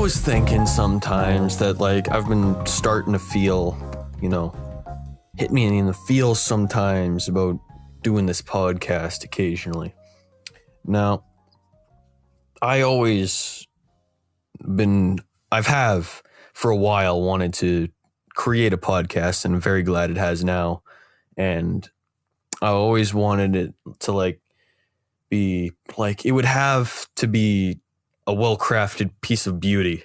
was thinking sometimes that, like, I've been starting to feel, hit me in the feels sometimes about doing this podcast occasionally. Now, I've for a while wanted to create a podcast, and I'm very glad it has now. And I always wanted it to be it would have to be a well-crafted piece of beauty,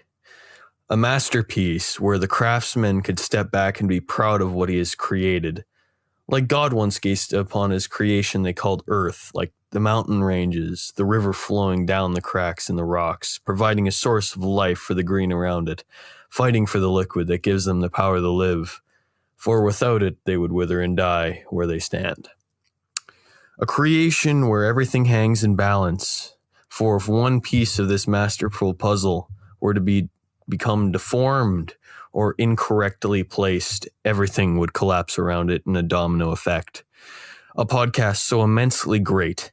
a masterpiece where the craftsman could step back and be proud of what he has created. Like God once gazed upon his creation they called Earth, like the mountain ranges, the river flowing down the cracks in the rocks, providing a source of life for the green around it, fighting for the liquid that gives them the power to live, for without it they would wither and die where they stand. A creation where everything hangs in balance, for if one piece of this masterful puzzle were to become deformed or incorrectly placed, everything would collapse around it in a domino effect. A podcast so immensely great,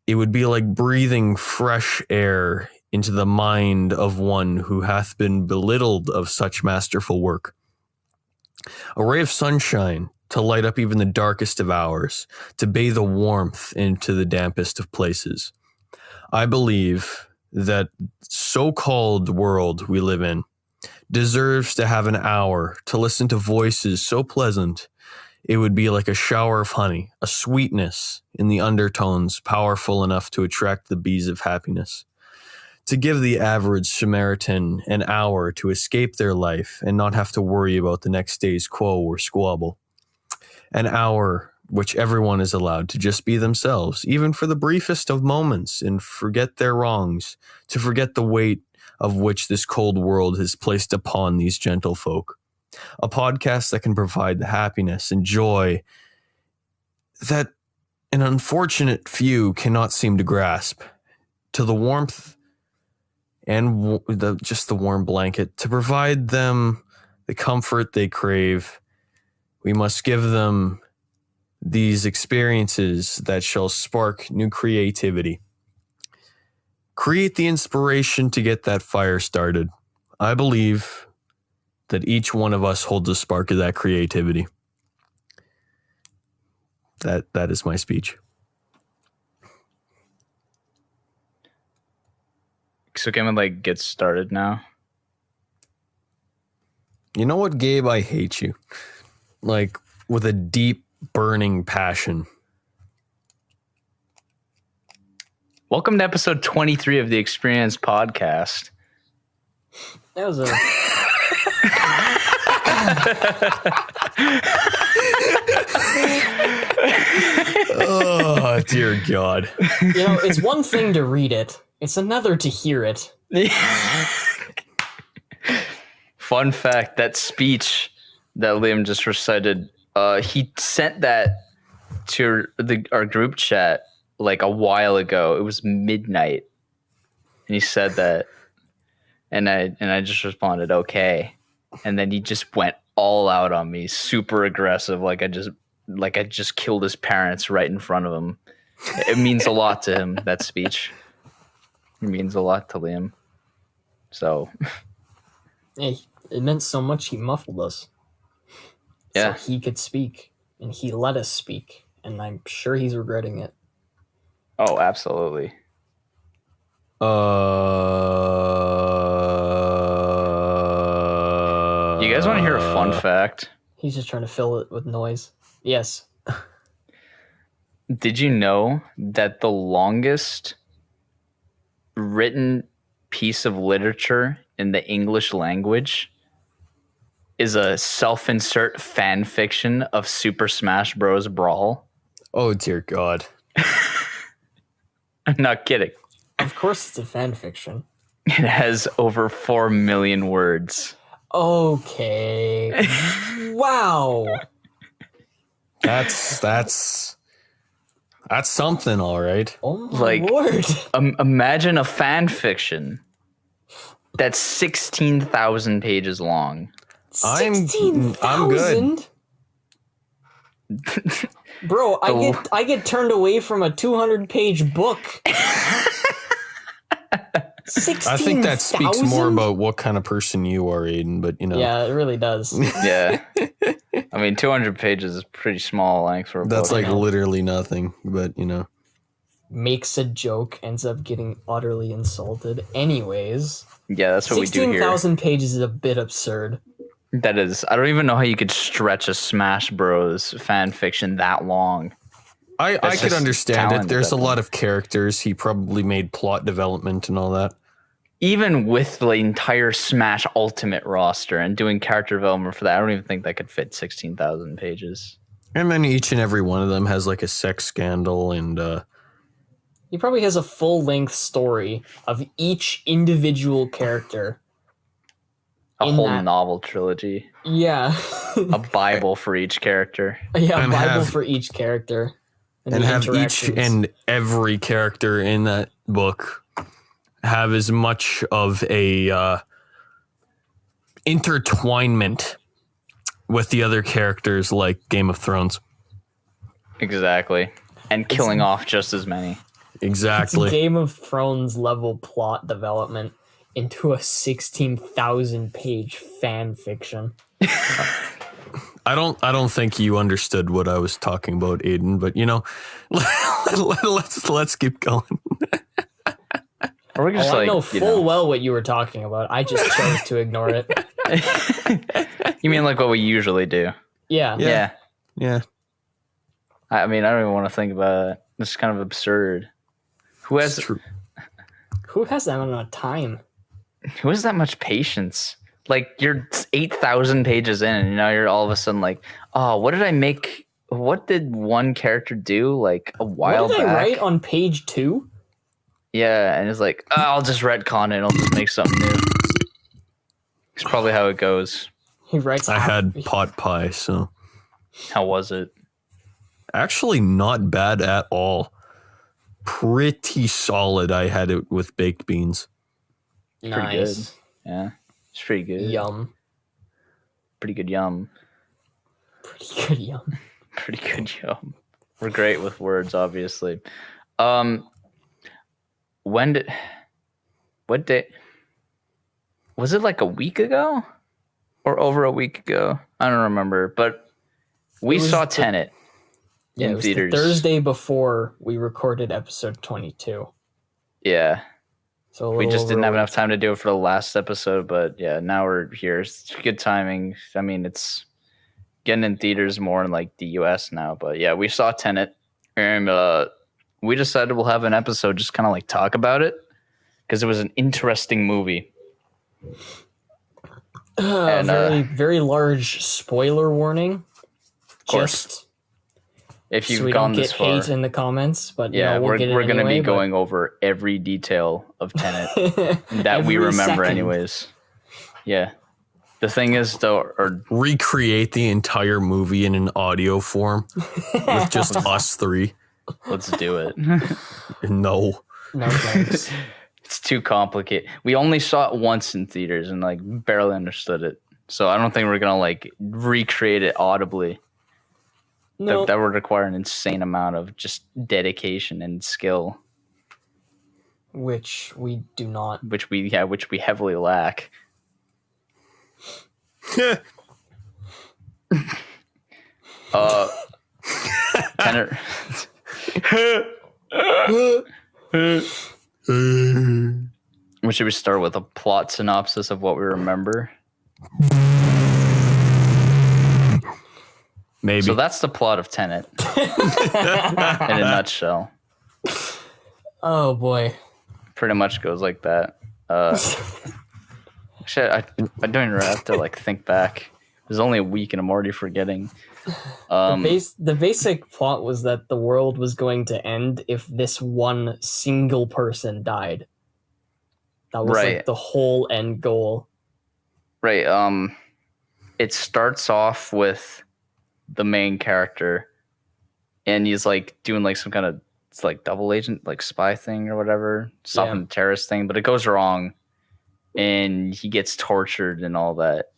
it would be like breathing fresh air into the mind of one who hath been belittled of such masterful work. A ray of sunshine to light up even the darkest of hours, to bathe a warmth into the dampest of places. I believe that so-called world we live in deserves to have an hour to listen to voices so pleasant it would be like a shower of honey, a sweetness in the undertones powerful enough to attract the bees of happiness. To give the average Samaritan an hour to escape their life and not have to worry about the next day's quo or squabble. An hour which everyone is allowed to just be themselves, even for the briefest of moments, and forget their wrongs, to forget the weight of which this cold world has placed upon these gentle folk. A podcast that can provide the happiness and joy that an unfortunate few cannot seem to grasp, to the warmth and just the warm blanket, to provide them the comfort they crave. We must give them these experiences that shall spark new creativity. Create the inspiration to get that fire started. I believe that each one of us holds a spark of that creativity. That is my speech. So can we get started now? You know what, Gabe? I hate you. With a deep, burning passion. Welcome to episode 23 of the Experience Podcast. That was a... Oh, dear God. It's one thing to read it. It's another to hear it. Fun fact, that speech that Liam just recited, he sent that to our group chat a while ago. It was midnight. And he said that. And I just responded, okay. And then he just went all out on me, super aggressive, like I just killed his parents right in front of him. It means a lot to him, that speech. It means a lot to Liam. So Hey, it meant so much he muffled us. Yeah. So he could speak, and he let us speak, and I'm sure he's regretting it. Oh, absolutely. You guys want to hear a fun fact? He's just trying to fill it with noise. Yes. Did you know that the longest written piece of literature in the English language is a self-insert fan fiction of Super Smash Bros. Brawl? Oh, dear God. I'm not kidding. Of course it's a fan fiction. It has over 4 million words. Okay. Wow. That's something, all right. Oh my Lord. Imagine a fan fiction that's 16,000 pages long. 16,000? I'm good. Bro, I get turned away from a 200-page book. I think that speaks more 16,000? about what kind of person you are, Aiden, but you know. Yeah, it really does. Yeah. I mean, 200 pages is pretty small length for a That's book. like literally nothing, but you know. Makes a joke, ends up getting utterly insulted. Anyways, Yeah, that's what we do here. 16,000 pages is a bit absurd. That is, I don't even know how you could stretch a Smash Bros. Fan fiction that long. I That's could just understand talent it. at There's that a lot point. of characters. He probably made plot development and all that. Even with the entire Smash Ultimate roster and doing character development for that, I don't even think that could fit 16,000 pages. And then each and every one of them has like a sex scandal and He probably has a full-length story of each individual character. A In whole that- novel trilogy. Yeah. A Bible for each character. Yeah, And Bible have- for each character. and the have each interactions. and every character in that book have as much of a intertwinement with the other characters like Game of Thrones. Exactly. And killing off just as many. Exactly. It's Game of Thrones level plot development into a 16,000 page fan fiction. I don't think you understood what I was talking about, Aiden, but you know, let's keep going. Or we just I like, know you full know. well what you were talking about. I just chose to ignore it. You mean like what we usually do? Yeah. Yeah. Yeah. I mean, I don't even want to think about it. It's kind of absurd. Who It's has true. Who has that amount of time? that much patience? Like you're 8,000 pages in, and now you're all of a sudden like, oh, what did I make? What did one character do like a while What did back? I write on page 2? Yeah, and it's like, oh, I'll just retcon it. I'll just make something new. It's probably how it goes. He writes. I had pot pie, so How was it? actually not bad at all. Pretty solid. I had it with baked beans. Pretty Nice. good. Yeah, it's pretty good. Yum. Pretty good yum. Pretty good yum. Pretty good yum. We're great with words, obviously. What day? Was it like a week ago? Or over a week ago? I don't remember. But we It was saw the- Tenet Yeah, in it was theaters. the Thursday before we recorded episode 22. Yeah. So We just didn't have enough time to do it for the last episode, but yeah, now we're here. It's good timing. I mean, it's getting in theaters more in like the US now, but yeah, we saw Tenet and we decided we'll have an episode just kind of like talk about it because it was an interesting movie. And, very large spoiler warning. course. Just If so you've we don't gone get this far, hate in the comments, but yeah, we'll get it we're going to anyway, be going over every detail of Tenet but- that we Every remember second. anyways. Yeah. The thing is though, or Recreate the entire movie in an audio form with just us three. let's do it. No. No thanks. It's too complicated. We only saw it once in theaters and like barely understood it. So I don't think we're gonna like recreate it audibly. No, That would require an insane amount of just dedication and skill, which we do not. which we heavily lack. Tenet, should we start with a plot synopsis of what we remember? Maybe. So that's the plot of Tenet in a nutshell. Oh boy. Pretty much goes like that. Actually, I don't even have to like think back. It was only a week and I'm already forgetting. The basic plot was that the world was going to end if this one single person died. That was Right. like the whole end goal. Right. It starts off with the main character, and he's like doing like some kind of it's like double agent, like spy thing or whatever, stopping the terrorist thing, but it goes wrong, and he gets tortured and all that,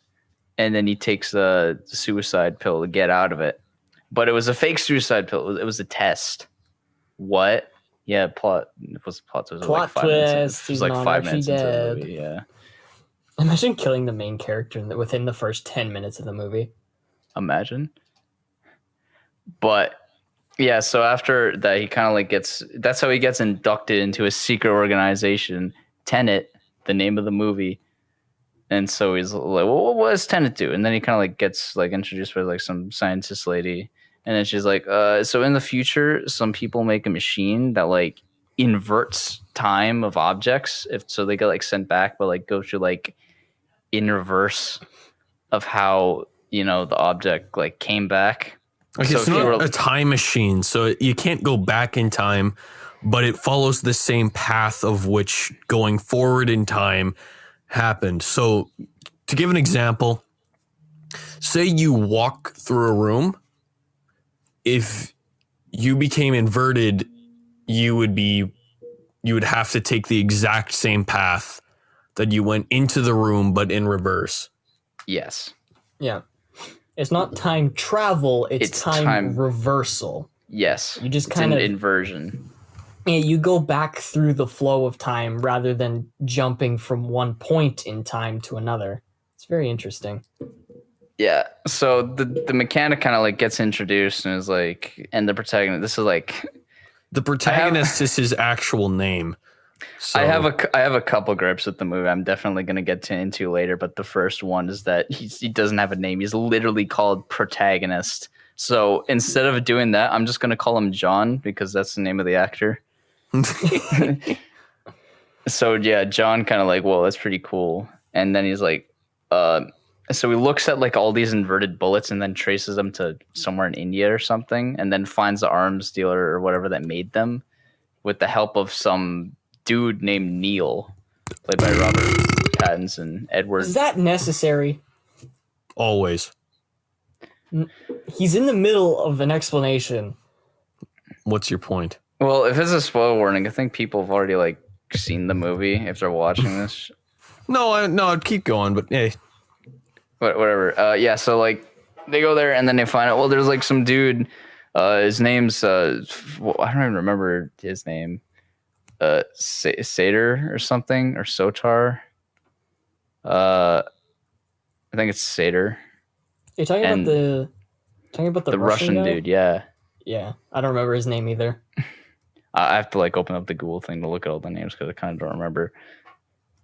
and then he takes the suicide pill to get out of it, but it was a fake suicide pill. It was a test. What? Yeah, plot was plot twist. Plot twist. It was He's like not 5 actually minutes into the dead. movie. Yeah, Imagine killing the main character within the first 10 minutes of the movie. imagine. But yeah, so after that, he kind of like gets. That's how he gets inducted into a secret organization, Tenet, the name of the movie. And so he's like, well, what does Tenet do? And then he kind of like gets like introduced by like some scientist lady. And then she's like, so in the future, some people make a machine that like inverts time of objects. If so they get like sent back, but like go through like in reverse of how, the object like came back. Like, So it's if you not were- a time machine, so you can't go back in time, but it follows the same path of which going forward in time happened. So, to give an example, say you walk through a room. If you became inverted, you would have to take the exact same path that you went into the room, but in reverse. Yes. Yeah. It's not time travel, it's time reversal. Yes. You just It's kind an of inversion. Yeah, you go back through the flow of time rather than jumping from one point in time to another. It's very interesting. Yeah. So the mechanic kind of like gets introduced and is like, and the protagonist. This is like The protagonist is his actual name. So I have a couple grips with the movie. I'm definitely going to get into later, but the first one is that he doesn't have a name. He's literally called protagonist. So instead of doing that, I'm just going to call him John because that's the name of the actor. So yeah, John kind of like, whoa, that's pretty cool. And then he's like, so he looks at like all these inverted bullets and then traces them to somewhere in India or something, and then finds the arms dealer or whatever that made them with the help of some dude named Neil, played by Robert Pattinson. Edward. Is that necessary? always. He's in the middle of an explanation. What's your point? Well, if it's a spoiler warning, I think people have already like seen the movie if they're watching this. No, I'd keep going, but hey. Whatever. Yeah, so like they go there and then they find out, well, there's like some dude. His name's I don't even remember his name. Sater or something, or Sotar. I think it's Sater. You're talking about the Russian guy? dude. Yeah. Yeah, I don't remember his name either. I have to like open up the Google thing to look at all the names because I kind of don't remember.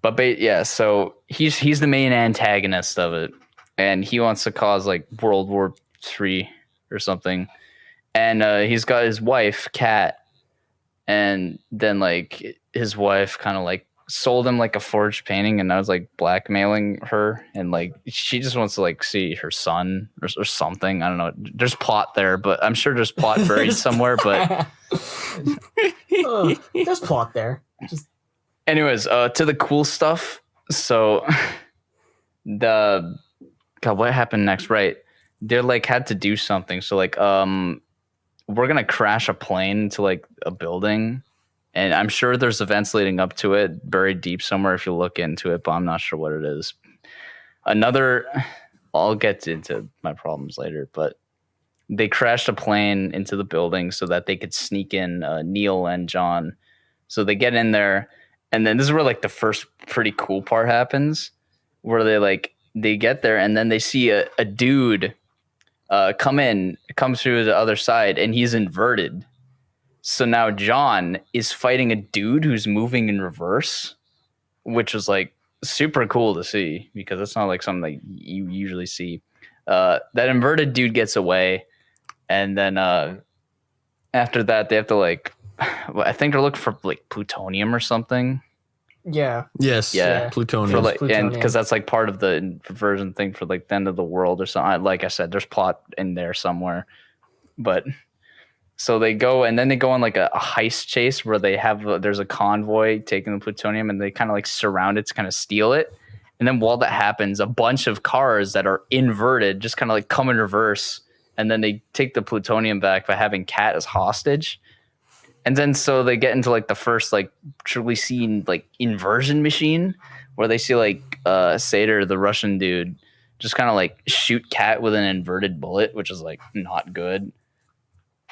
But yeah, so he's the main antagonist of it, and he wants to cause like World War III or something. And he's got his wife, Kat, and then like his wife kind of like sold him like a forged painting, and I was like blackmailing her, and like she just wants to like see her son or something. I don't know. There's plot there, but I'm sure there's plot buried somewhere. But there's plot there. Just anyways, to the cool stuff. So what happened next? Right, they're like had to do something. So like we're gonna crash a plane to like a building. And I'm sure there's events leading up to it buried deep somewhere if you look into it, but I'm not sure what it is. I'll get into my problems later, but they crashed a plane into the building so that they could sneak in Neil and John. So they get in there, and then this is where like the first pretty cool part happens, where they get there and then they see a dude come through the other side, and he's inverted. So now John is fighting a dude who's moving in reverse, which was like super cool to see because it's not like something that you usually see. That inverted dude gets away, and then after that they have to like, I think they're looking for like plutonium or something. yeah. Yes. Yeah. Plutonium. For like, Plutonium. and because that's like part of the inversion thing for like the end of the world or something. Like I said, there's plot in there somewhere, but. So they go and then they go on like a heist chase where there's a convoy taking the plutonium, and they kind of like surround it to kind of steal it. And then while that happens, a bunch of cars that are inverted just kind of like come in reverse, and then they take the plutonium back by having Kat as hostage. And then so they get into like the first like truly seen like inversion machine where they see like Sater, the Russian dude, just kind of like shoot Kat with an inverted bullet, which is like not good.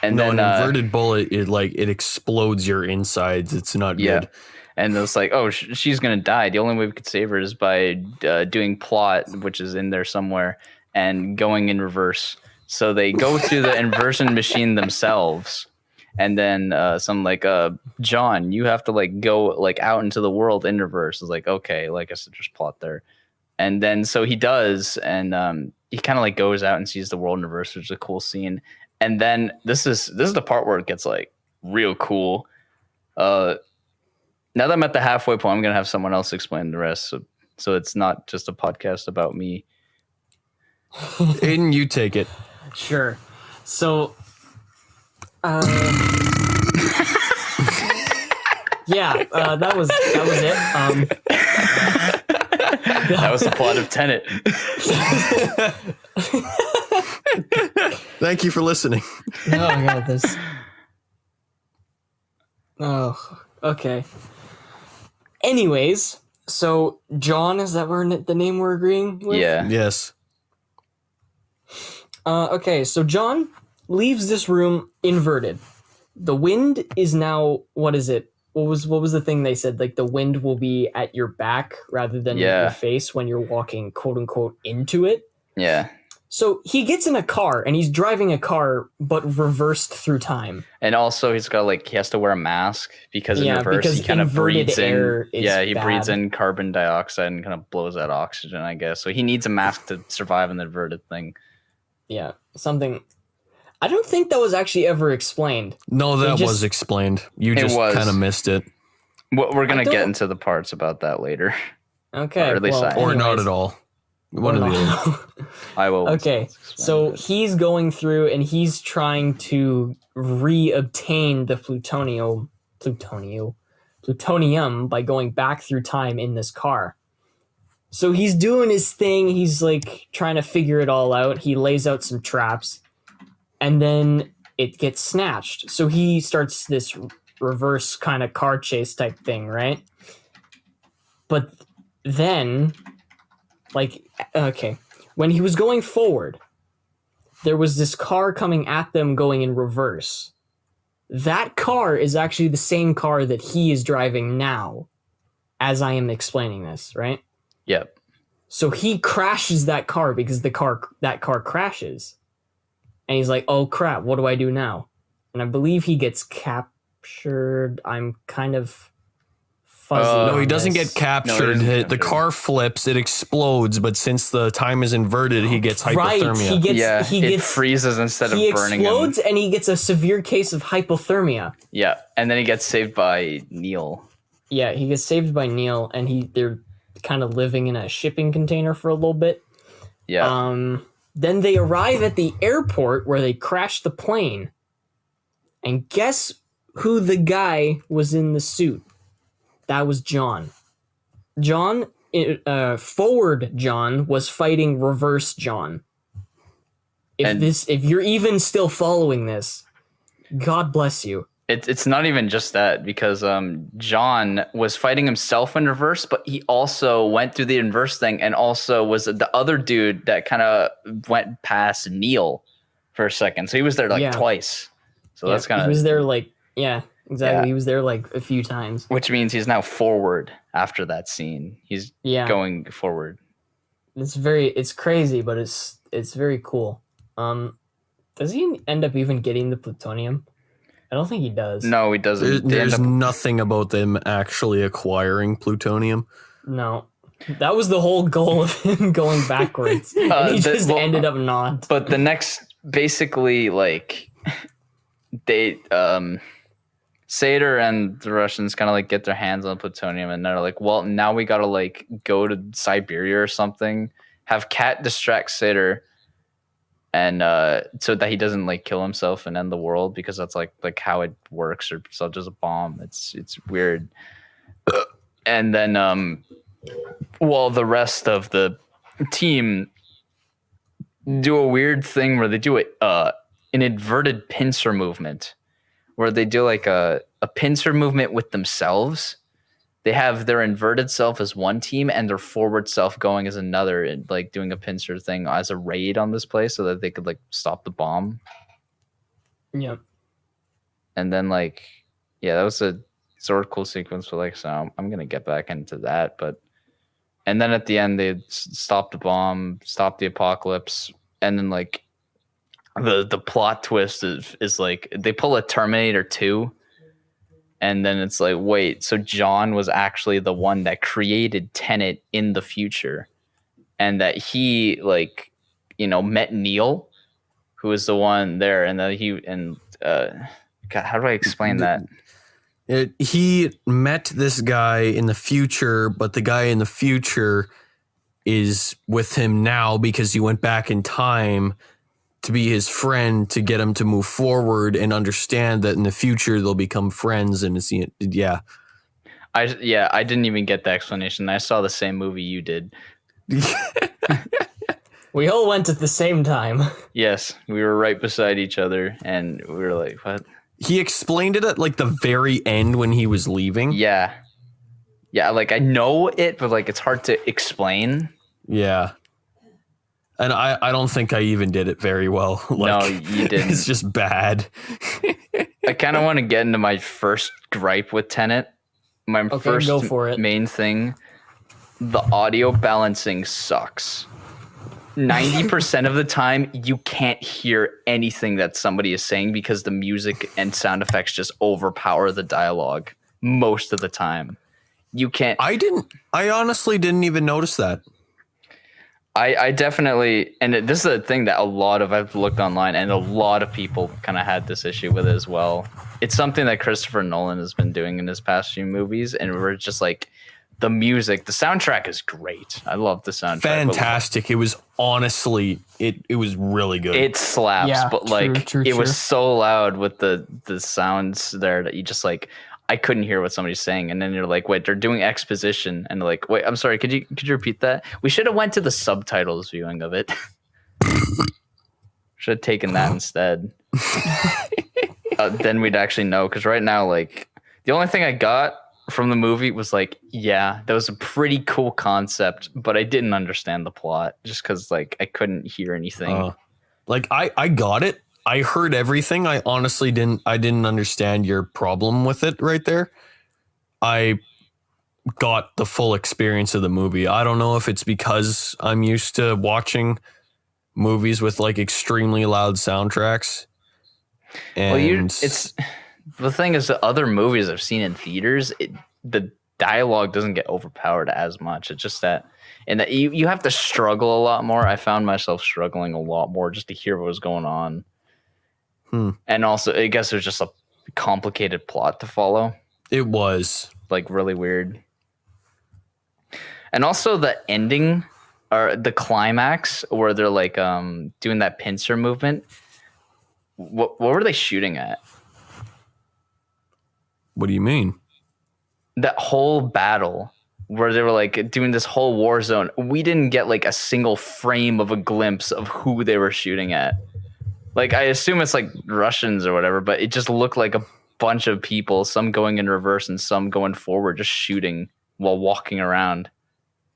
And no, then an inverted bullet, it explodes your insides. It's not good. And it's like, oh, she's gonna die. The only way we could save her is by doing plot, which is in there somewhere, and going in reverse. So they go through the inversion machine themselves, and then some like, John, you have to like go like out into the world in reverse. It's like, okay, like I said, just plot there. And then so he does, and he kind of like goes out and sees the world in reverse, which is a cool scene. And then this is the part where it gets like real cool. Now that I'm at the halfway point, I'm gonna have someone else explain the rest, so it's not just a podcast about me. Aiden, you take it. Sure. So, yeah, that was it. That was the plot of Tenet. Thank you for listening. Oh god, this. Oh, okay. Anyways, so John, is that the name we're agreeing with? Yeah. Yes. Okay, so John leaves this room inverted. The wind is now, what is it? What was the thing they said? Like the wind will be at your back rather than your face when you're walking, quote unquote, into it. Yeah. So he gets in a car and he's driving a car, but reversed through time. And also he has to wear a mask because in reverse because he kind of breathes air in. He breathes in carbon dioxide and kind of blows out oxygen, I guess. So he needs a mask to survive in the inverted thing. Yeah, something. I don't think that was actually ever explained. No, that was explained. You just kind of missed it. We're gonna get into the parts about that later. Okay, or not at all. One of the other. I will. Okay, so he's going through and he's trying to re-obtain the plutonium by going back through time in this car. So he's doing his thing. He's like trying to figure it all out. He lays out some traps, and then it gets snatched. So he starts this reverse kind of car chase type thing, right? But then, when he was going forward, there was this car coming at them going in reverse. That car is actually the same car that he is driving now, as I am explaining this, right? Yep. So he crashes that car because that car crashes. And he's like, oh crap, what do I do now? And I believe he gets captured. I'm kind of fuzzy. No, he doesn't get captured. The car flips, it explodes, but since the time is inverted, he gets hypothermia. It freezes instead of burning him. He explodes and he gets a severe case of hypothermia. Yeah, and then he gets saved by Neil. Yeah, he gets saved by Neil, and they're kind of living in a shipping container for a little bit. Yeah. Then they arrive at the airport where they crashed the plane. And guess who the guy was in the suit? That was John. Forward John was fighting reverse John. If you're even still following this, God bless you. It's not even just that, because John was fighting himself in reverse, but he also went through the inverse thing and also was the other dude that kind of went past Neil for a second. So he was there twice. So that's kind of... He was there exactly. Yeah. He was there like a few times. Which means he's now forward after that scene. He's going forward. It's crazy, but it's very cool. Does he end up even getting the plutonium? I don't think he does. No, he doesn't. There's nothing about them actually acquiring plutonium. No. That was the whole goal of him going backwards. And he ended up not. But the next, basically, they, Sater and the Russians kind of get their hands on plutonium, and they're like, well, now we gotta go to Siberia or something, have Kat distract Sater, and so that he doesn't kill himself and end the world, because that's like how it works, or such as a bomb. It's weird. And then the rest of the team do a weird thing where they do an inverted pincer movement, where they do a pincer movement with themselves. They have their inverted self as one team and their forward self going as another, and doing a pincer thing as a raid on this place so that they could stop the bomb. Yeah. and then like, yeah, that was a sort of cool sequence. But like, so I'm gonna get back into that. But and then at the end, they stopped the bomb, stopped the apocalypse, and then like the plot twist is like they pull a Terminator 2, and then it's like, wait, so John was actually the one that created Tenet in the future, and that he like, met Neil, who was the one there, and that he and God, how do I explain that? He met this guy in the future, but the guy in the future is with him now because he went back in time to be his friend to get him to move forward and understand that in the future they'll become friends. And it's, yeah. I didn't even get the explanation. I saw the same movie you did. We all went at the same time. Yes, we were right beside each other, and we were like, what? He explained it at like the very end when he was leaving. Yeah, like I know it, but like it's hard to explain. Yeah. And I don't think I even did it very well. Like, no, you didn't. It's just bad. I kind of want to get into my first gripe with Tenet. My first go for it. main thing, the audio balancing sucks. 90% of the time, you can't hear anything that somebody is saying because the music and sound effects just overpower the dialogue most of the time. You can't. I honestly didn't even notice that. I definitely, and this is a thing that I've looked online, and a lot of people kind of had this issue with it as well. It's something that Christopher Nolan has been doing in his past few movies, and we're just like, the music, the soundtrack is great. I love the soundtrack. Fantastic. It was honestly, it was really good. It slaps, Yeah, but it was so loud with the sounds there that you just like, I couldn't hear what somebody's saying. And then you're like, wait, they're doing exposition. And like, wait, I'm sorry. Could you repeat that? We should have went to the subtitles viewing of it. Should have taken that instead. Then we'd actually know. Because right now, like, the only thing I got from the movie was like, yeah, that was a pretty cool concept, but I didn't understand the plot just because like I couldn't hear anything. Like I got it. I heard everything. I honestly didn't understand your problem with it right there. I got the full experience of the movie. I don't know if it's because I'm used to watching movies with like extremely loud soundtracks. And it's the thing is that other movies I've seen in theaters, the dialogue doesn't get overpowered as much. It's just that, and that you have to struggle a lot more. I found myself struggling a lot more just to hear what was going on. And also, I guess it was just a complicated plot to follow. It was like really weird. And also the ending or the climax where they're like doing that pincer movement. What were they shooting at? What do you mean? That whole battle where they were like doing this whole war zone. We didn't get like a single frame of a glimpse of who they were shooting at. Like, I assume it's like Russians or whatever, but it just looked like a bunch of people, some going in reverse and some going forward, just shooting while walking around.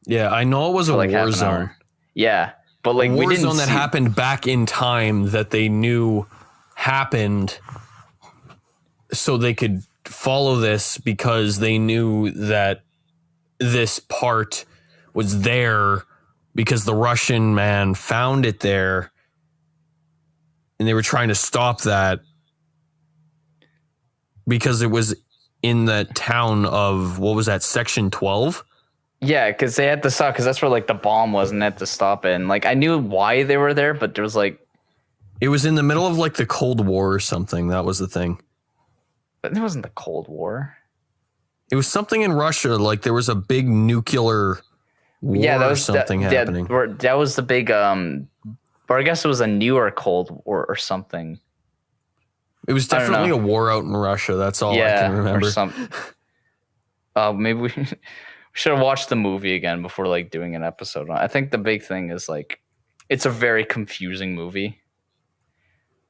Yeah, I know it was a like war zone. Yeah, but like a war we didn't zone that happened back in time that they knew happened, so they could follow this because they knew that this part was there because the Russian man found it there. And they were trying to stop that because it was in the town of, what was that, Section 12? Yeah, because they had to stop, because that's where like the bomb was, and they had to stop it. And like I knew why they were there, but there was like, it was in the middle of like the Cold War or something. That was the thing. But it wasn't the Cold War. It was something in Russia, like there was a big nuclear war or something happening. That was the big or I guess it was a newer Cold War or something. It was definitely a war out in Russia. That's all I can remember. Maybe we should have watched the movie again before like doing an episode on it. I think the big thing is like it's a very confusing movie.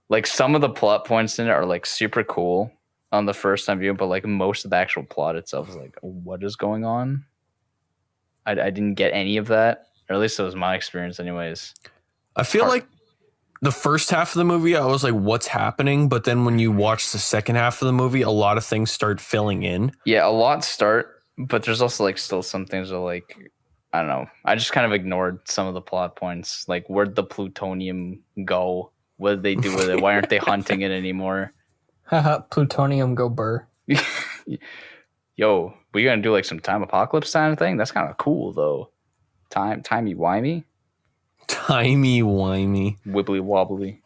Like some of the plot points in it are like super cool on the first time view, but like most of the actual plot itself is like, what is going on? I didn't get any of that, or at least it was my experience anyways. I feel like the first half of the movie, I was like, what's happening? But then when you watch the second half of the movie, a lot of things start filling in. Yeah, a lot start, but there's also like still some things that like I don't know. I just kind of ignored some of the plot points. Like where'd the plutonium go? What did they do with it? Why aren't they hunting it anymore? Haha, plutonium go burr. Yo, we gonna do like some time apocalypse kind of thing? That's kind of cool though. Timey-wimey? Timey-wimey. Wibbly wobbly.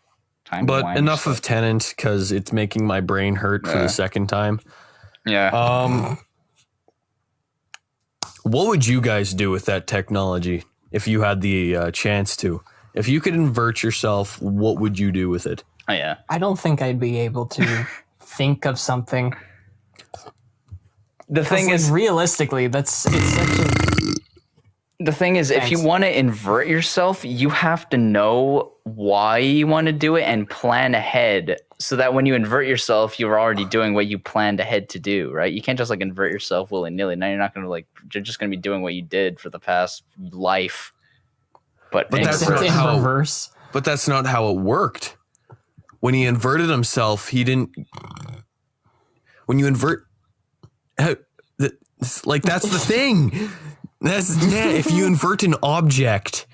But enough of Tenet, because it's making my brain hurt for the second time. Yeah. What would you guys do with that technology if you had the chance to? If you could invert yourself, what would you do with it? Oh yeah. I don't think I'd be able to think of something. The thing is, realistically, it's such a... The thing is, if you want to invert yourself, you have to know why you want to do it and plan ahead so that when you invert yourself, you're already doing what you planned ahead to do, right? You can't just like invert yourself willy-nilly. Now you're not going to you're just going to be doing what you did for the past life. But that's not how reverse. But that's not how it worked. When he inverted himself, he didn't. When you invert, like that's the thing. If you invert an object,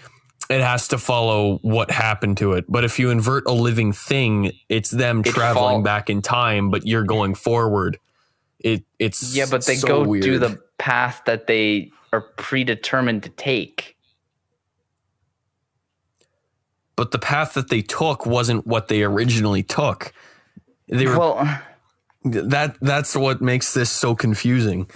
it has to follow what happened to it. But if you invert a living thing, it's them traveling back in time, but you're going forward. It's but they so go weird. do the path that they are predetermined to take. But the path that they took wasn't what they originally took. They were that's what makes this so confusing.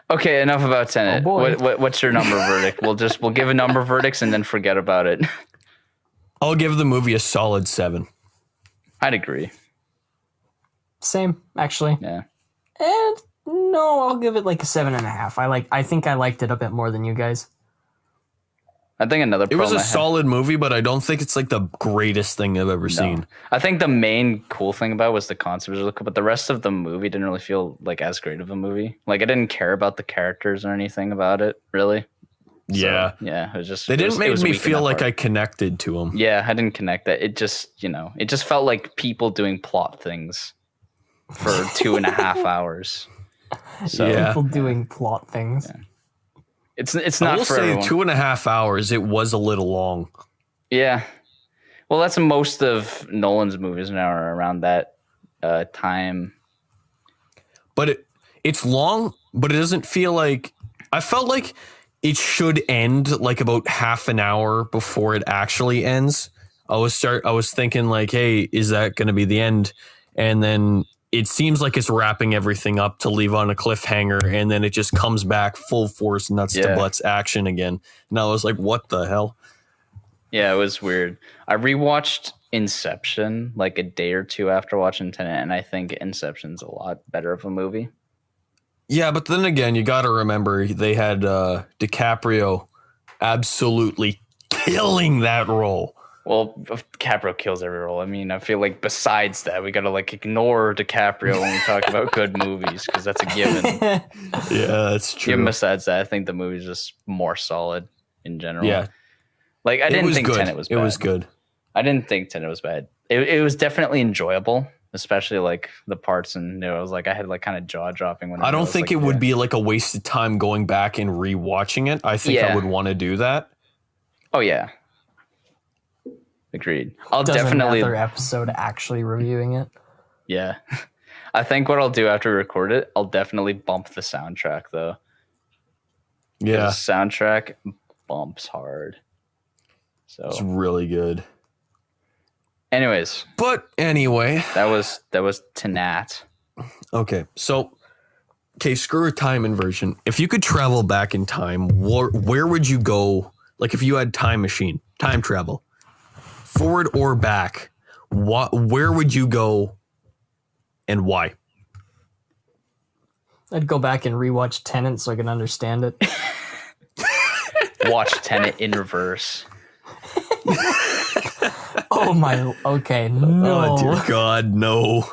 Okay, enough about Tenet. What's your number verdict? We'll give a number verdicts and then forget about it. I'll give the movie a solid 7. I'd agree. Same, actually. Yeah. And no, I'll give it like a 7.5. I think I liked it a bit more than you guys. I think another problem. It was a solid movie, but I don't think it's like the greatest thing I've ever seen. I think the main cool thing about it was the concept, but the rest of the movie didn't really feel like as great of a movie. Like I didn't care about the characters or anything about it, really. Yeah. So, yeah, it was just they didn't make me feel like part. I connected to them. Yeah, I didn't connect that. It just, it just felt like people doing plot things for 2.5 hours. So, people doing plot things. Yeah. It's not. I will for say everyone. 2.5 hours. It was a little long. Yeah, well, that's most of Nolan's movies now are around that time. But it's long, but it doesn't feel like. I felt like it should end like about half an hour before it actually ends. I was thinking like, hey, is that going to be the end? And then it seems like it's wrapping everything up to leave on a cliffhanger, and then it just comes back full force, nuts to butts action again. And I was like, what the hell? Yeah, it was weird. I rewatched Inception like a day or two after watching Tenet, and I think Inception's a lot better of a movie. Yeah, but then again, you got to remember they had DiCaprio absolutely killing that role. Well, DiCaprio kills every role. I mean, I feel like besides that, we got to like ignore DiCaprio when we talk about good movies because that's a given. Yeah, that's true. Even besides that, I think the movie's just more solid in general. Yeah. Like, I didn't think Tenet was bad. It was good. I didn't think Tenet was bad. It was definitely enjoyable, especially like the parts, and it was like I had like kind of jaw dropping when I don't think it would be like a wasted time going back and rewatching it. I think I would want to do that. Oh yeah. Agreed. I'll Does definitely another episode actually reviewing it. Yeah. I think what I'll do after we record it, I'll definitely bump the soundtrack though. Yeah. The soundtrack bumps hard. So it's really good. Anyways. But anyway. That was Tenet. Okay. So screw a time inversion. If you could travel back in time, where would you go? Like if you had time travel. Forward or back, where would you go and why? I'd go back and rewatch Tenet so I can understand it. Watch Tenet in reverse. Oh my, okay, no. Oh dear God, no.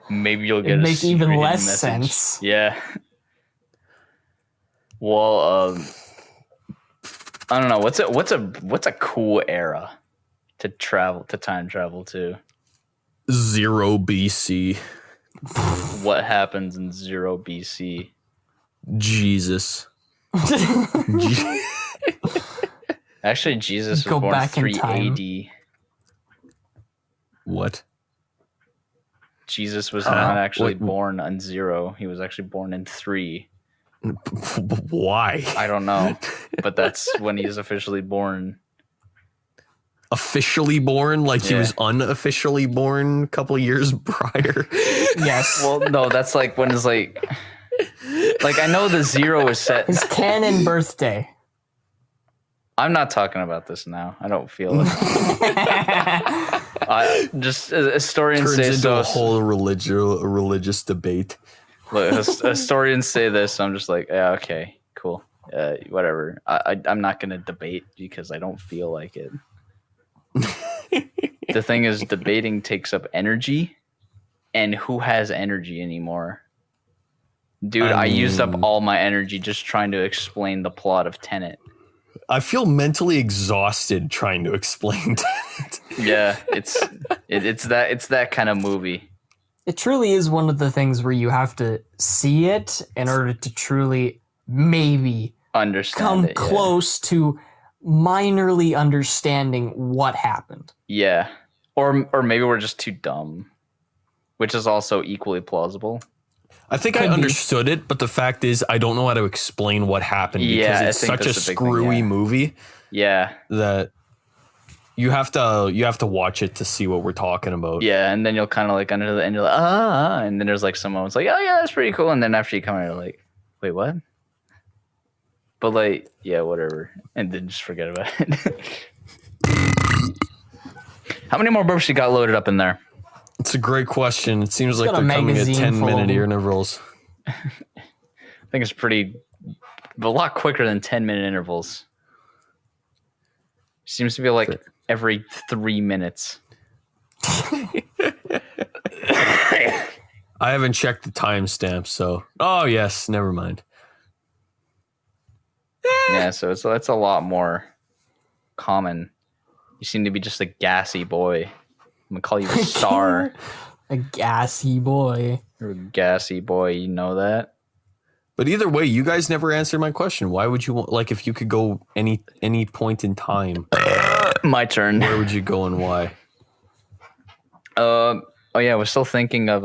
Maybe you'll get It'd make even less sense. Yeah. Well, I don't know. What's a cool era to time travel to? 0 BC. What happens in 0 BC? Jesus. Actually, Jesus was Go born back in 3 time. AD. What? Jesus was not actually what- born on 0. He was actually born in 3. Why? I don't know, but that's when he is officially born. Officially born? Like he Yeah. was unofficially born a couple years prior? Yes. Well, no, that's like when it's like I know the 0 is set. His canon birthday. I'm not talking about this now. I don't feel it. Just historians Turns say into so. a whole religious debate. Look, historians say this. So I'm just like, yeah, okay, cool, whatever. I'm not gonna debate because I don't feel like it. The thing is, debating takes up energy, and who has energy anymore? Dude, I used up mean- all my energy just trying to explain the plot of Tenet. I feel mentally exhausted trying to explain that. Yeah, it's that kind of movie. It truly is one of the things where you have to see it in order to truly maybe Understand come it, yeah. close to minorly understanding what happened. Yeah. Or maybe we're just too dumb, which is also equally plausible. I think I Could be. understood it, but the fact is I don't know how to explain what happened Yeah, because I it's think such a that's the big thing, screwy yeah. movie Yeah. that you have to watch it to see what we're talking about. Yeah, and then you'll kind of like under the end, you're like, and then there's like someone who's like, oh yeah, that's pretty cool, and then after you come out, you're like, wait, what? But like, yeah, whatever, and then just forget about it. How many more burps you got loaded up in there? It's a great question. It seems like got a they're coming at magazine full of 10-minute them. intervals. I think it's a lot quicker than 10-minute intervals. Seems to be like every 3 minutes. I haven't checked the timestamp, so oh yes, never mind. Yeah, so it's a lot more common. You seem to be just a gassy boy. I'm gonna call you a star. A gassy boy. You're a gassy boy. You know that? But either way, you guys never answered my question. Why would you want, like, if you could go any point in time, My turn. where would you go and why? Oh yeah, we're still thinking of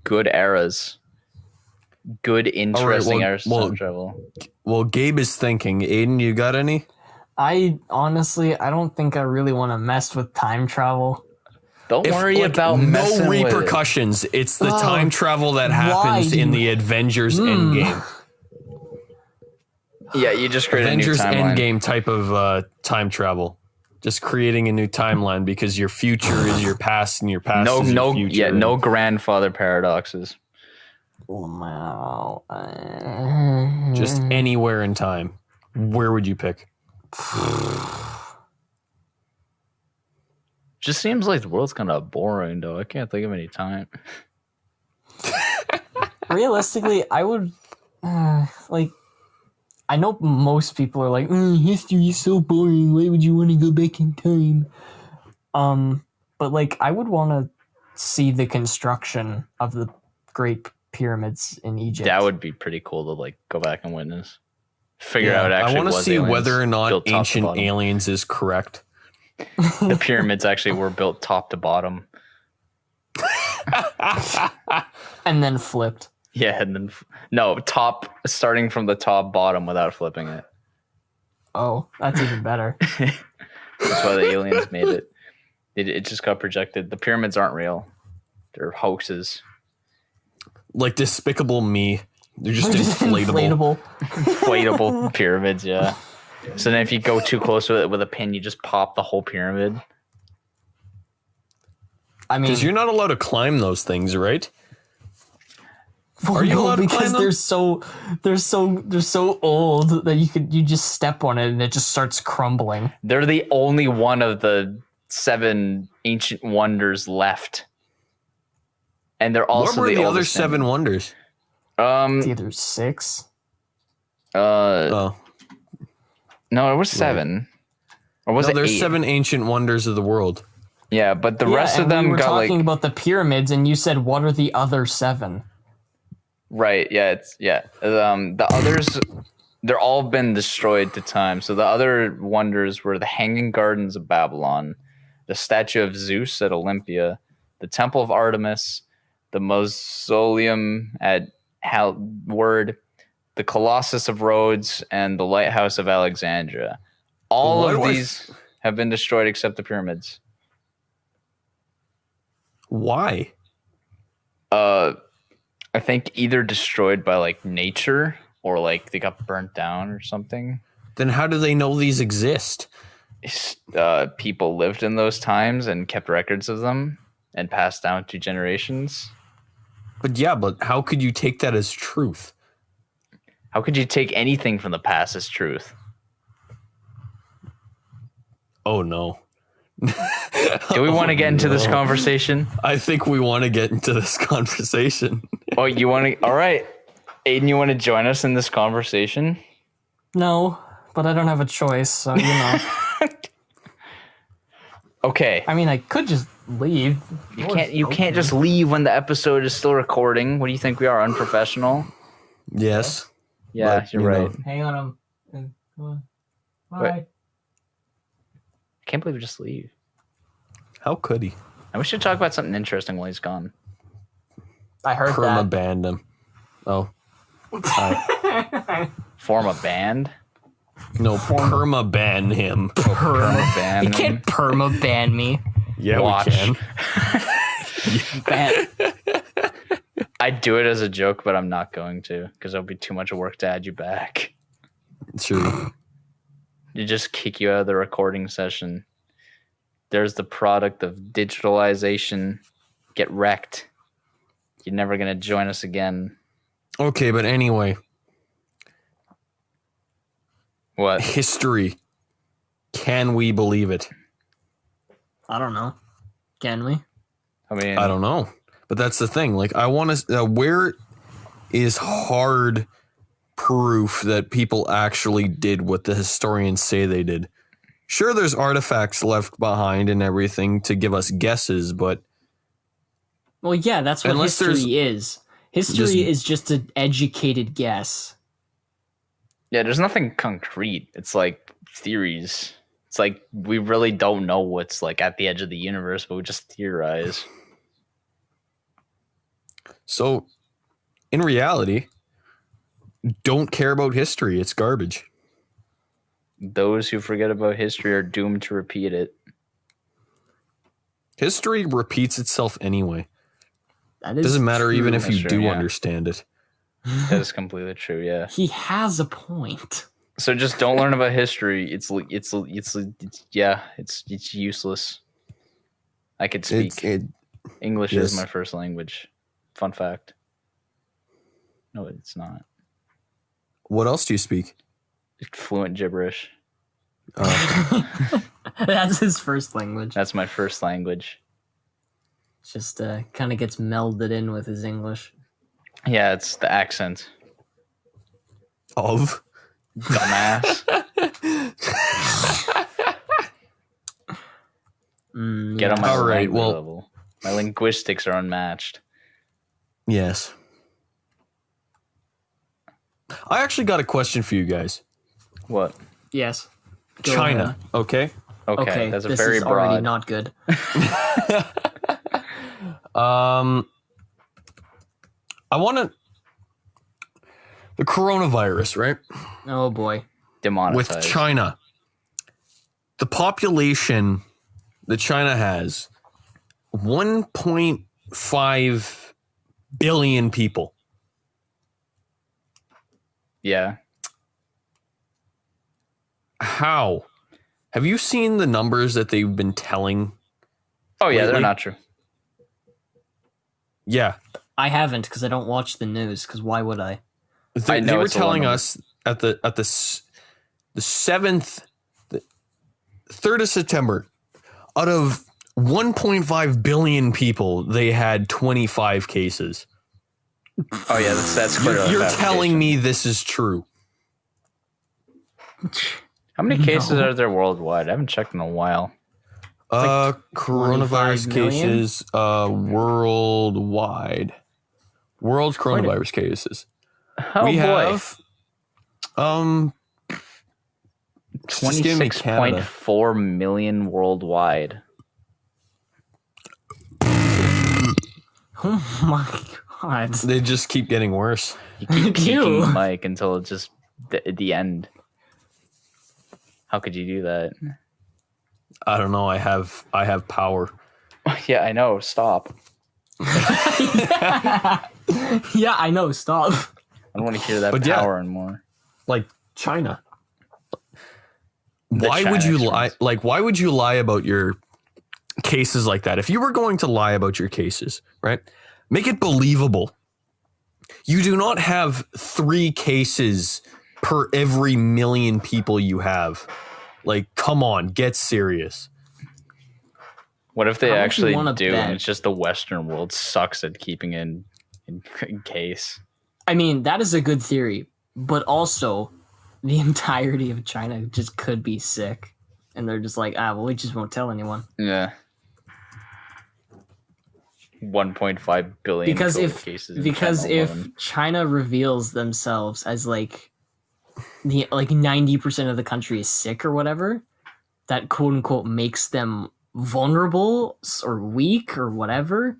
good eras. Good, interesting eras of time travel. Well, Gabe is thinking. Aiden, you got any? I don't think I really want to mess with time travel. Don't worry like, about no messing with it. repercussions. It's the Oh, time travel that happens why in do the Avengers Endgame. Yeah, you just create Avengers a new timeline. Endgame type of time travel. Just creating a new timeline because your future is your past and your past is your future. Yeah, no grandfather paradoxes. Wow. Just anywhere in time. Where would you pick? Just seems like the world's kind of boring, though. I can't think of any time. Realistically, I would like. I know most people are like, history is so boring. Why would you want to go back in time? But like, I would want to see the construction of the Great Pyramids in Egypt. That would be pretty cool to like go back and witness. Figure out I actually. want to was see aliens whether or not built top to Ancient bottom. Aliens is correct. The pyramids actually were built top to bottom. and then flipped. Yeah, and then top starting from the top bottom without flipping it. Oh, that's even better. That's why the aliens made it. It just got projected. The pyramids aren't real; they're hoaxes. Like Despicable Me. They're just They're just inflatable. Inflatable pyramids, yeah. So then, if you go too close with it with a pin, you just pop the whole pyramid. I mean, Because you're not allowed to climb those things, right? Are you no, allowed to because climb them? they're so old that you just step on it and it just starts crumbling. They're the only one of the 7 ancient wonders left, and they're also what were the other oldest 7 wonders? It's either 6. Oh, No, it was 7. Or was No, it there's 8? 7 ancient wonders of the world. Yeah, but the rest of them we were got talking about the pyramids, and you said, "What are the other 7?" right. Yeah, the others, they're all been destroyed to time. So the other wonders were the Hanging Gardens of Babylon, the statue of Zeus at Olympia, the Temple of Artemis, the Mausoleum at Word, the Colossus of Rhodes, and the Lighthouse of Alexandria. All Why of do I these have been destroyed except the pyramids. Why? I think either destroyed by like nature or like they got burnt down or something. Then how do they know these exist? People lived in those times and kept records of them and passed down to generations. But how could you take that as truth? How could you take anything from the past as truth? Oh no. Do we want to get into this conversation? I think we want to get into this conversation. Oh, you want to? All right, Aiden, you want to join us in this conversation? No, but I don't have a choice, so you know. Okay. I mean, I could just leave. You can't just leave when the episode is still recording. What do you think we are, unprofessional? Yes. Yeah, But, you're you right. know. Hang on. Come on. Bye. Wait. I can't believe we just leave. How could he? And we should talk about something interesting while he's gone. I heard Perma that. banned him. Oh. Form a band? No, perma ban him. Perma ban. You can't perma ban me. Yeah, Watch. we can. Ban. I'd do it as a joke, but I'm not going to because it'll be too much work to add you back. True. You just kick you out of the recording session. There's the product of digitalization. Get wrecked. You're never going to join us again. Okay, but anyway, What? history. Can we believe it? I don't know. Can we? I mean, I don't know. But that's the thing. Like, I want to. Where is hard proof that people actually did what the historians say they did? Sure, there's artifacts left behind and everything to give us guesses, but Well, yeah, that's what Unless history is. History is just an educated guess. yeah, there's nothing concrete. It's like theories. It's like we really don't know what's like at the edge of the universe, but we just theorize. so in reality, don't care about history. It's garbage. Those who forget about history are doomed to repeat it. History repeats itself anyway. That is Doesn't matter true. even if That's you true, do yeah. understand it. That is completely true. Yeah. He has a point. So just don't learn about history. It's useless. I could speak. English yes. is my first language. Fun fact. No, it's not. What else do you speak? Fluent gibberish. That's his first language. That's my first language. Just kind of gets melded in with his English. Yeah, it's the accent. Of? Dumbass. Get on my All right, language well- level. My linguistics are unmatched. Yes. I actually got a question for you guys. What? Yes. Go China, ahead. okay? Okay, that's a this very is already broad. not good. I want to... The coronavirus, right? Oh boy. With Demonetized. China. The population that China has, 1.5 billion people. Yeah. How? Have you seen the numbers that they've been telling? Oh yeah, they're Lately? not true. Yeah. I haven't because I don't watch the news. Because why would I? They, know they were it's a low telling number. us at the 7th, the 3rd of September, out of 1.5 billion people, they had 25 cases. Oh yeah, that's quite a You're fabrication. telling me this is true. How many cases No. are there worldwide? I haven't checked in a while. Coronavirus 25 million? cases worldwide. World Quite a- coronavirus cases. Oh we boy. have just give me Canada. 26.4 million worldwide. Oh my god. They just keep getting worse. You keep Ew. peeking Mike until it's just the end. How could you do that? I don't know. I have power. Yeah, I know. Stop. Yeah, I know. Stop. I don't want to hear that But yeah. power anymore. Like China. The Why China would you experience. lie? Like, why would you lie about your cases like that? If you were going to lie about your cases, right? Make it believable. You do not have 3 cases per every million people you have. Like, come on, get serious. What if they How much you actually wanna do, bet? and it's just the Western world sucks at keeping in case? I mean, that is a good theory, but also the entirety of China just could be sick. And they're just like, well, we just won't tell anyone. Yeah. 1.5 billion Because COVID cases in because China if alone. China reveals themselves as like 90% of the country is sick or whatever, that quote unquote makes them vulnerable or weak or whatever,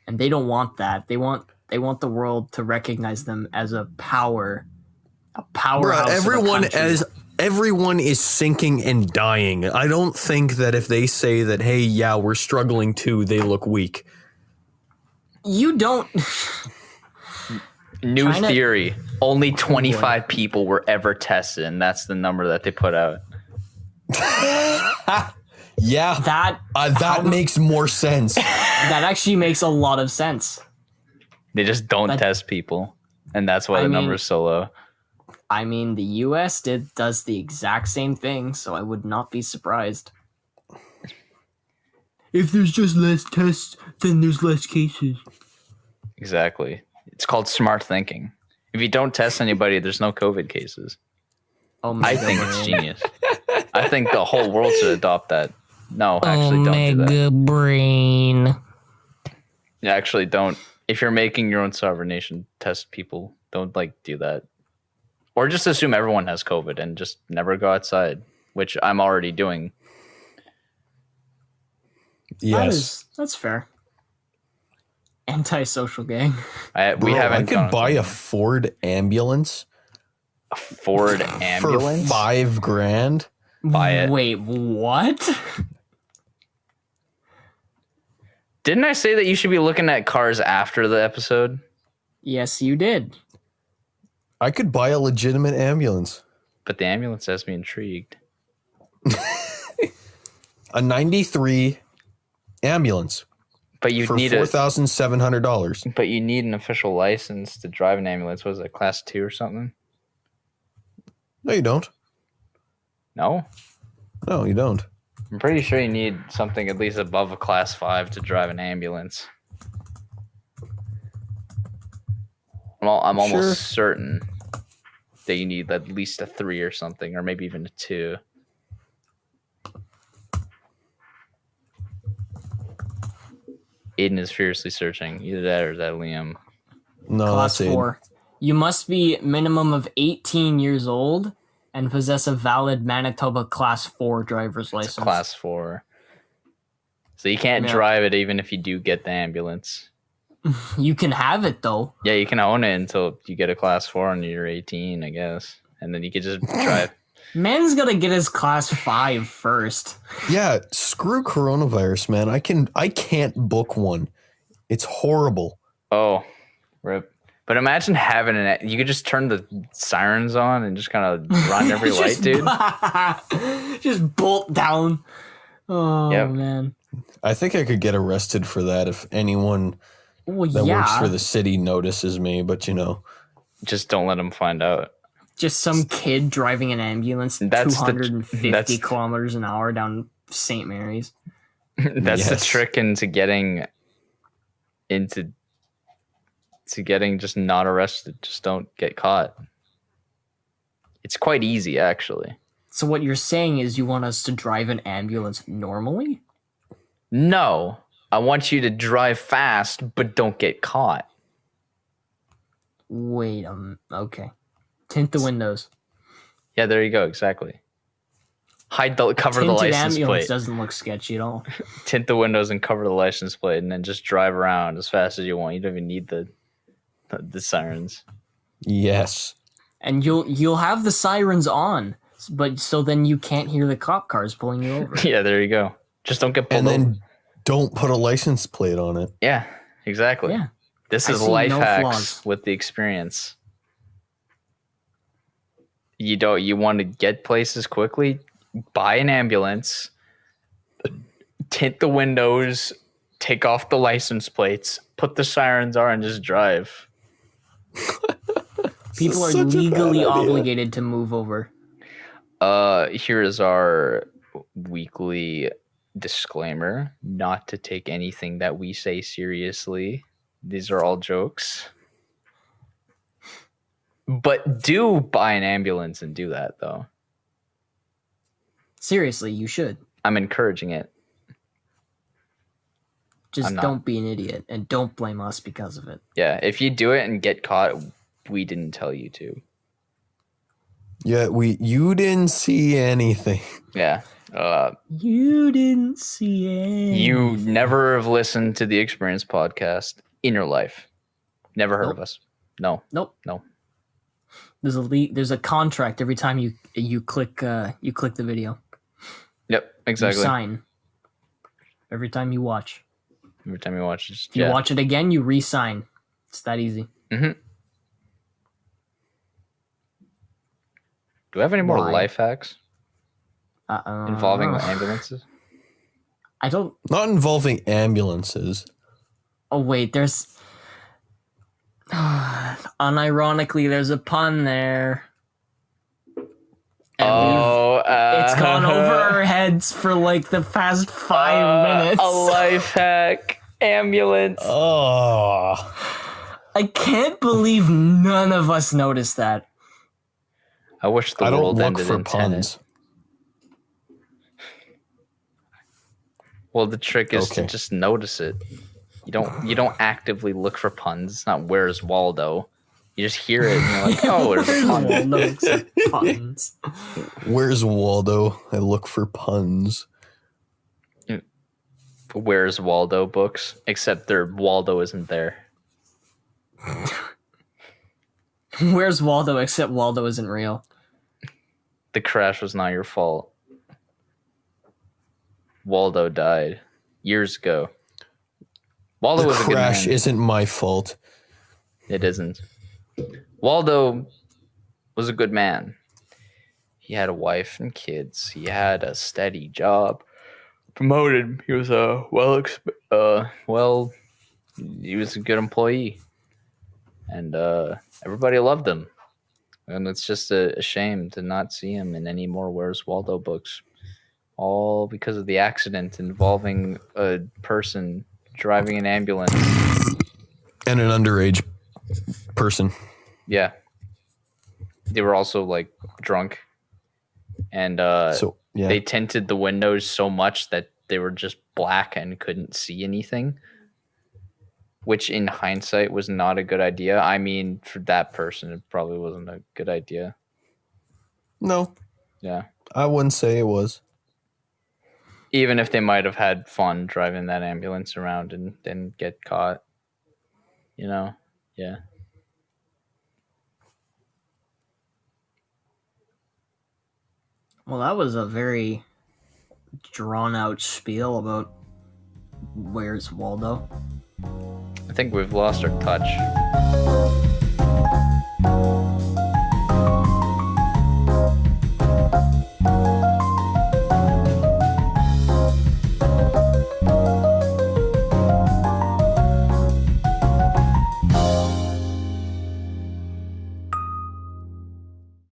and they don't want that. They want the world to recognize them as a powerhouse. Bruh, of a country. everyone is sinking and dying. I don't think that if they say that, hey, yeah, we're struggling too, they look weak. You don't. New China- theory. Only 25 people were ever tested, and that's the number that they put out. Yeah, that makes more sense. That actually makes a lot of sense. They just don't test people, and that's why the number is so low. I mean, the U.S. does the exact same thing, so I would not be surprised. If there's just less tests, then there's less cases. Exactly. It's called smart thinking. If you don't test anybody, there's no COVID cases. I think it's genius. I think the whole world should adopt that. No, actually, don't do that. Brain. Yeah, actually, don't. If you're making your own sovereign nation, test people. Don't do that. Or just assume everyone has COVID and just never go outside, which I'm already doing. Yes. That's fair. Antisocial gang. We haven't. I could buy a gone Ford ambulance. A Ford ambulance for $5,000. Buy it. Wait, what? Didn't I say that you should be looking at cars after the episode? Yes, you did. I could buy a legitimate ambulance. But the ambulance has me intrigued. A 93 ambulance. But you for need $4,700. But you need an official license to drive an ambulance. Was it class 2 or something? No, you don't. No? No, you don't. I'm pretty sure you need something at least above a class 5 to drive an ambulance. I'm almost certain that you need at least a 3 or something, or maybe even a 2. Aiden is fiercely searching. Either that or is that Liam? No, Class that's 4. You must be minimum of 18 years old and possess a valid Manitoba Class 4 driver's license. Class 4. So you can't drive it even if you do get the ambulance. You can have it, though. Yeah, you can own it until you get a Class 4 and you're 18, I guess. And then you can just drive. Man's gotta get his Class 5 first. Yeah, screw coronavirus, man. I can't book one. It's horrible. Oh, rip. But imagine having you could just turn the sirens on and just kind of run every light, dude. Just bolt down. Oh, Yep. man. I think I could get arrested for that if anyone that works for the city notices me, but just don't let them find out. Just some kid driving an ambulance 250 kilometers an hour down St. Mary's. That's the trick into getting just not arrested. Just don't get caught. It's quite easy, actually. So what you're saying is you want us to drive an ambulance normally? No, I want you to drive fast, but don't get caught. Wait, okay. Tint the windows. Yeah, there you go. Exactly. Cover the Tinted license ambulance plate. doesn't look sketchy at all. Tint the windows and cover the license plate, and then just drive around as fast as you want. You don't even need the sirens. Yes. And you'll have the sirens on, but so then you can't hear the cop cars pulling you over. Yeah, there you go. Just don't get pulled And then over. don't put a license plate on it. Yeah, exactly. Yeah. This I is see life no hacks flaws. with the experience. You want to get places quickly? Buy an ambulance, tint the windows, take off the license plates, put the sirens on, and just drive. People are Such a bad legally idea. obligated to move over. Here is our weekly disclaimer: not to take anything that we say seriously. These are all jokes. But do buy an ambulance and do that, though. Seriously, you should. I'm encouraging it. Just I'm not. don't be an idiot and don't blame us because of it. Yeah, if you do it and get caught, we didn't tell you to. Yeah, you didn't see anything. Yeah. You didn't see it. You never have listened to the Experience podcast in your life. Never heard Nope. of us. No. Nope. No. There's a contract every time you click the video. Yep, You exactly. sign. Every time you watch. Every time you watch, If you watch it again, you re-sign. It's that easy. Mm-hmm. Do we have any more Why? life hacks involving ambulances? I don't. Not involving ambulances. Oh wait, there's. Unironically, there's a pun there. And it's gone over our heads for like the past 5 minutes. A life hack. Ambulance. Oh. I can't believe none of us noticed that. I wish the I don't world look ended for in Tenet. puns. Well, the trick is to Okay. just notice it. You don't actively look for puns. It's not "Where's Waldo." You just hear it and you're like, "Oh, there's a pun." Well, no, except puns. Where's Waldo? I look for puns. Where's Waldo books, except their Waldo isn't there. Where's Waldo? Except Waldo isn't real. The crash was not your fault. Waldo died years ago. Waldo The was a good crash man. isn't my fault. It isn't. Waldo was a good man. He had a wife and kids. He had a steady job. Promoted. He was he was a good employee, and everybody loved him. And it's just a shame to not see him in any more Where's Waldo books, all because of the accident involving a person driving an ambulance. And an underage person. Yeah, they were also like drunk, and So, yeah. they tinted the windows so much that they were just black and couldn't see anything, which in hindsight was not a good idea. I mean, for that person, it probably wasn't a good idea. No, Yeah. I wouldn't say it was. Even if they might have had fun driving that ambulance around and didn't get caught. You know? Yeah. Well, that was a very drawn out spiel about Where's Waldo. I think we've lost our touch.